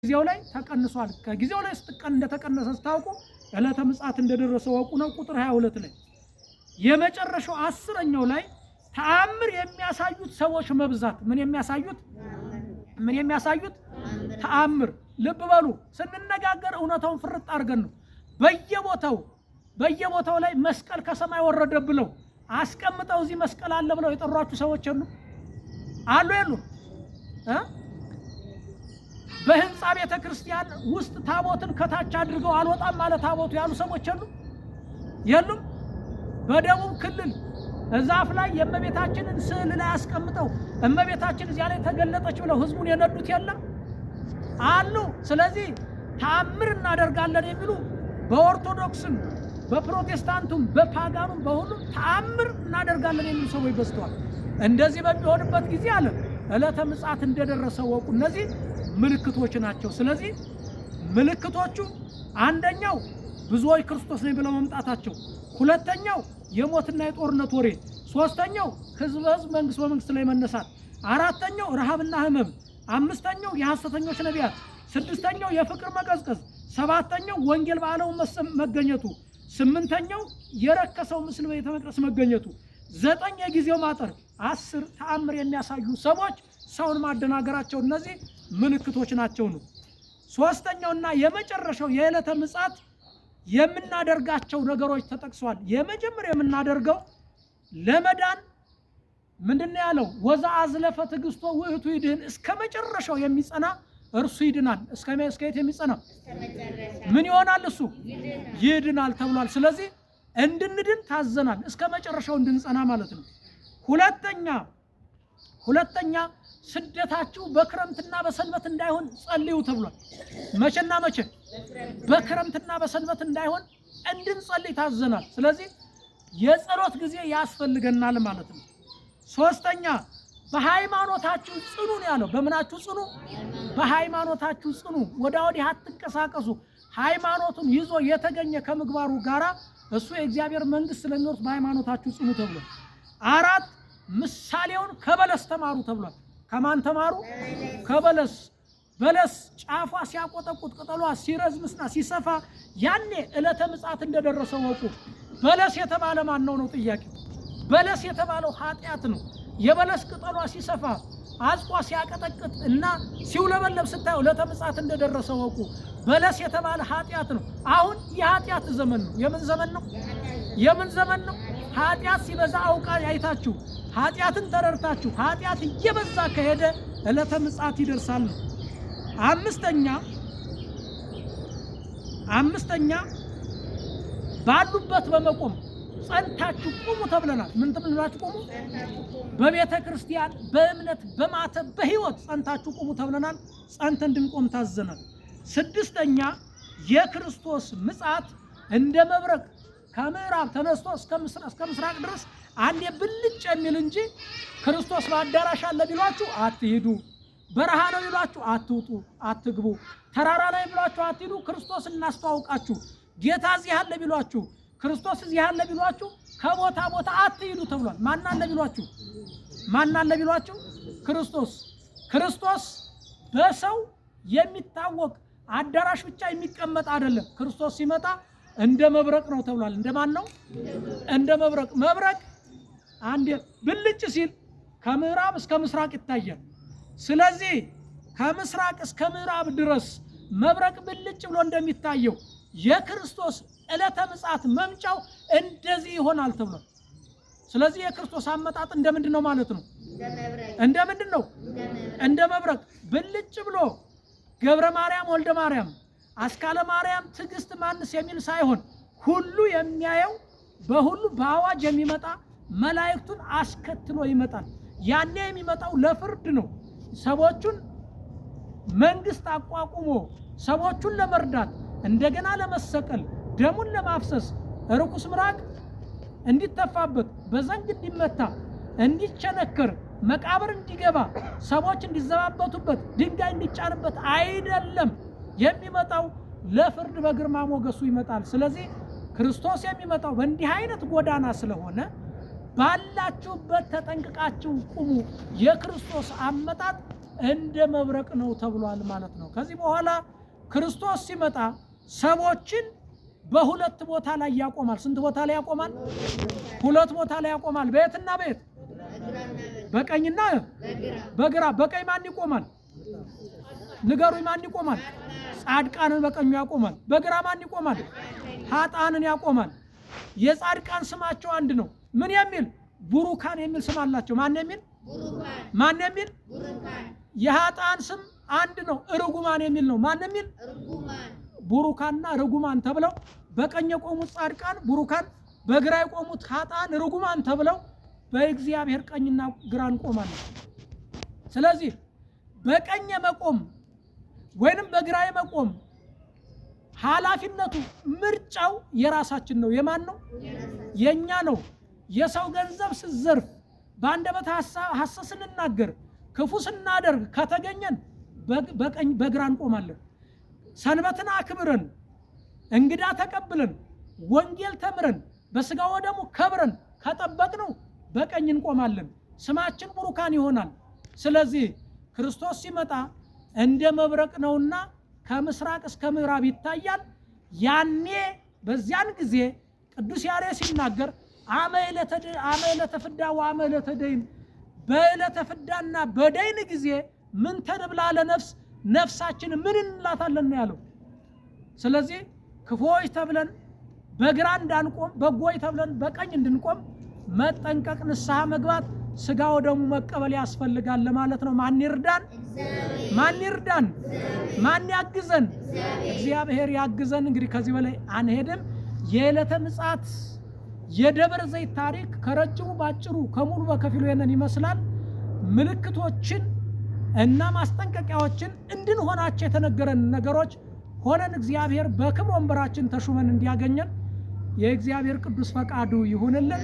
ጊዜው ላይ ተቀንሷል። ከጊዜው ላይ እንደተቀነሰ ስታውቁ ዕለተ ምጽአት እንደደረሰ ወቁ ነው። ቁጥር 22 ላይ የመጨረሻው 10ኛው ላይ ተአምር የሚያሳዩት ሰዎች መብዛት ምን የሚያሳዩት ተአምር። ልብ በሉ ስንነጋገር እውነታውን ፍርጥ አድርገን ነው። በየቦታው ላይ መስቀል ከሰማይ ወረደ ብለው አስቀምጠው እዚህ መስቀል አለ ብለው የጠሯችሁ ሰዎች አሉ? በህንጻ ቤተ ክርስቲያን ውስጥ ታቦትን ከታች አድርገው አልወጣም ማለት ታቦቱ ያሉ ሰዎች የሉም? በደቡብ ክልል ዛፍ ላይ የእመቤታችንን ስዕል ላይ አስቀምጠው እመቤታችን እዚያ ላይ ተገለጠች ብለው ህዝቡን የነዱት የለም አሉ። ስለዚህ ተአምር እናደርጋለን የሚሉ በኦርቶዶክስም በፕሮቴስታንቱም በፓጋኑም በሁሉም ተአምር እናደርጋለን የሚሉ ሰዎች በዝተዋል። እንደዚህ በሚሆንበት ጊዜ አለ ዕለተ ምጽአት እንደደረሰ ወቁ። እነዚህ ምልክቶች ናቸው። ስለዚህ ምልክቶቹ አንደኛው ብዙዎች ክርስቶስ ነኝ ብለው መምጣታቸው፣ ሁለተኛው የሞትና የጦርነት ወሬ፣ ሶስተኛው ህዝብ መንግስት በመንግስት ላይ መነሳት፣ አራተኛው ረሃብና ህመም፣ አምስተኛው የሐሰተኞች ነቢያት፣ ስድስተኛው የፍቅር መቀዝቀዝ፣ ሰባተኛው ወንጌል በዓለም መገኘቱ፣ ስምንተኛው የረከሰው ምስል በቤተ መቅደስ መገኘቱ፣ ዘጠኝ የጊዜው ማጠር፣ 10 ተአምር የሚያሳዩ ሰዎች ሰውን ማደናገራቸው እነዚህ ምልክቶች ናቸው ነው። ሶስተኛውና የመጨረሻው የዕለተ ምጽአት የምናደርጋቸው ነገሮች ተጠቅሷል። የመጀመሪያው የምናደርገው ለመዳን ምንድነው ያለው? ወዛ አዝለፈ ትዕግስቶ ውእቱ ይድህን፣ እስከ መጨረሻው የሚጸና እርሱ ይድናል። እስከ የት የሚጸና ምን ይሆናል? እሱ ይድናል ተብሏል። ስለዚህ እንድንድን ታዘናል፣ እስከ መጨረሻው እንድንጸና ማለት ነው። ሁለተኛ ስደታችሁ በክረምትና በሰንበት እንዳይሆን ጸልዩ ተብሏል። መቼና መቼ? በክረምትና በሰንበት እንዳይሆን እንድንጸልይ ታዘናል። ስለዚህ የጸሎት ጊዜ ያስፈልገናል ማለት ነው። ሶስተኛ በሃይማኖታችሁ ጽኑ ነው ያለው። በምናችሁ ጽኑ? በሃይማኖታችሁ ጽኑ፣ ወዲያ ወዲህ አትንቀሳቀሱ። ሃይማኖቱን ይዞ የተገኘ ከምግባሩ ጋራ እሱ የእግዚአብሔር መንግስት ስለሚወርስ በሃይማኖታችሁ ጽኑ ተብሏል። 4 ምሳሌውን ከበለስ ተማሩ ተብሏል። ከማን ተማሩ? ከበለስ። በለስ ጫፏ ሲያቆጠቁጥ ቅጠሏ ሲረዝምና ሲሰፋ ያኔ ዕለተ ምጽአት እንደደረሰ ወቁ። በለስ የተባለ ማን ነው? ጥያቄው። በለስ የተባለው ኃጢአት ነው። የበለስ ቅጠሏ ሲሰፋ አጽቋ ሲያቀጠቅጥ እና ሲውለበለብ ስታዩ ዕለተ ምጽአት እንደደረሰ ወቁ። በለስ የተባለ ኃጢአት ነው። አሁን የኃጢአት ዘመን ነው። የምን ዘመን ነው? የምን ዘመን ነው? ኃጢአት ሲበዛ አውቃ አይታችሁ ኃጢአትን ተረድታችሁ ኃጢአት እየበዛ ከሄደ ዕለተ ምጽአት ይደርሳል። አምስተኛ ባሉበት በመቆም ጸንታችሁ ቁሙ ተብለናል። ምን ተብለናችሁ ቁሙ? በቤተ ክርስቲያን በእምነት በማተብ በህይወት ጸንታችሁ ቁሙ ተብለናል። ጸንተን እንድንቆም ታዘናል። 6ኛ የክርስቶስ ምጽአት እንደ መብረቅ ከምዕራብ ተነስቶ እስከ ምስራቅ ድረስ አንዴ ብልጭ የሚል እንጂ ክርስቶስ በአዳራሽ አለ ቢሏችሁ አትሂዱ፣ በረሃ ነው ቢሏችሁ አትውጡ፣ አትግቡ፣ ተራራ ላይ ቢሏችሁ አትሂዱ፣ ክርስቶስ እናስተዋውቃችሁ፣ ጌታ እዚህ አለ ቢሏችሁ፣ ክርስቶስ እዚህ አለ ቢሏችሁ ከቦታ ቦታ አትሂዱ ተብሏል። ማን አለ ቢሏችሁ? ክርስቶስ በሰው የሚታወቅ አዳራሽ ብቻ የሚቀመጥ አይደለም። ክርስቶስ ሲመጣ እንደ መብረቅ ነው ተብሏል። እንደማን ነው? እንደ መብረቅ። መብረቅ አንዴ ብልጭ ሲል ከምዕራብ እስከ ምስራቅ ይታያል። ስለዚህ ከምስራቅ እስከ ምዕራብ ድረስ መብረቅ ብልጭ ብሎ እንደሚታየው የክርስቶስ ዕለተ ምጽአት መምጫው እንደዚህ ይሆናል ተብሏል። ስለዚህ የክርስቶስ አመጣጥ እንደምንድን ነው ማለት ነው? እንደምንድን ነው? እንደ መብረቅ ብልጭ ብሎ ገብረ ማርያም ወልደ ማርያም አስካለ ማርያም ትዕግስት ማንስ የሚል ሳይሆን ሁሉ የሚያየው በሁሉ በአዋጅ የሚመጣ መላእክቱን አስከትሎ ይመጣል። ያኔ የሚመጣው ለፍርድ ነው። ሰዎቹን መንግስት አቋቁሞ ሰዎቹን ለመርዳት እንደገና ለመሰቀል ደሙን ለማፍሰስ ርኩስ ምራቅ እንዲተፋበት በዘንግ እንዲመታ እንዲቸነከር መቃብር እንዲገባ ሰዎች እንዲዘባበቱበት ድንጋይ እንዲጫንበት አይደለም የሚመጣው። ለፍርድ በግርማ ሞገሱ ይመጣል። ስለዚህ ክርስቶስ የሚመጣው በእንዲህ አይነት ጎዳና ስለሆነ ባላችሁበት ተጠንቅቃችሁ ቁሙ። የክርስቶስ አመጣጥ እንደ መብረቅ ነው ተብሏል ማለት ነው። ከዚህ በኋላ ክርስቶስ ሲመጣ ሰዎችን በሁለት ቦታ ላይ ያቆማል። ስንት ቦታ ላይ ያቆማል? ሁለት ቦታ ላይ ያቆማል። በየትና በየት? በቀኝና በግራ። በቀኝ ማን ይቆማል? ንገሩኝ፣ ማን ይቆማል? ጻድቃንን በቀኙ ያቆማል። በግራ ማን ይቆማል? ኃጥአንን ያቆማል። የጻድቃን ስማቸው አንድ ነው። ምን የሚል? ቡሩካን የሚል ስም አላቸው። ማን የሚል? ማን የሚል? የኃጥአን ስም አንድ ነው። ርጉማን የሚል ነው። ማን የሚል? ቡሩካንና ርጉማን ተብለው በቀኝ የቆሙት ጻድቃን ቡሩካን፣ በግራ የቆሙት ኃጥአን ርጉማን ተብለው በእግዚአብሔር ቀኝና ግራ እንቆማለን። ስለዚህ በቀኝ የመቆም ወይንም በግራ የመቆም ኃላፊነቱ ምርጫው የራሳችን ነው። የማን ነው? የኛ ነው። የሰው ገንዘብ ስዘርፍ፣ በአንደበት ሐሰት ስንናገር፣ ክፉ ስናደርግ ከተገኘን በቀኝ በግራ እንቆማለን። ሰንበትን አክብረን እንግዳ ተቀብለን ወንጌል ተምረን በስጋ ወደሙ ከብረን ከጠበቅነው በቀኝ እንቆማለን። ስማችን ቡሩካን ይሆናል። ስለዚህ ክርስቶስ ሲመጣ እንደ መብረቅ ነውና ከምስራቅ እስከ ምዕራብ ይታያል። ያኔ በዚያን ጊዜ ቅዱስ ያሬድ ሲናገር አመ ዕለተ ፍዳ ወአመ ዕለተ ደይን፣ በዕለተ ፍዳና በደይን ጊዜ ምን ተንብላ ለነፍስ፣ ነፍሳችን ምን እንላታለን ያለው። ስለዚህ ክፉዎች ተብለን በግራ እንዳንቆም፣ በጎች ተብለን በቀኝ እንድንቆም መጠንቀቅ፣ ንስሐ መግባት፣ ስጋ ወደሙ መቀበል ያስፈልጋል ለማለት ነው። ማን ይርዳን? ማን ይርዳን? ማን ያግዘን? እግዚአብሔር ያግዘን። እንግዲህ ከዚህ በላይ አንሄድም። የዕለተ ምጽአት የደብረ ዘይት ታሪክ ከረጅሙ ባጭሩ ከሙሉ በከፊሉ ይሄንን ይመስላል። ምልክቶችን እና ማስጠንቀቂያዎችን እንድንሆናቸው የተነገረን ነገሮች ሆነን እግዚአብሔር በክብር ወንበራችን ተሹመን እንዲያገኘን የእግዚአብሔር ቅዱስ ፈቃዱ ይሁንልን።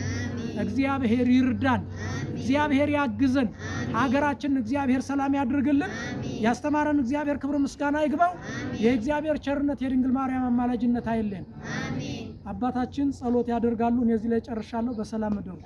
እግዚአብሔር ይርዳን። እግዚአብሔር ያግዘን። ሀገራችንን እግዚአብሔር ሰላም ያድርግልን። ያስተማረን እግዚአብሔር ክብር ምስጋና ይግባው። የእግዚአብሔር ቸርነት የድንግል ማርያም አማላጅነት አይለየን። አባታችን ጸሎት ያደርጋሉ። እኔ እዚህ ላይ ጨርሻለሁ። በሰላም እደሩ።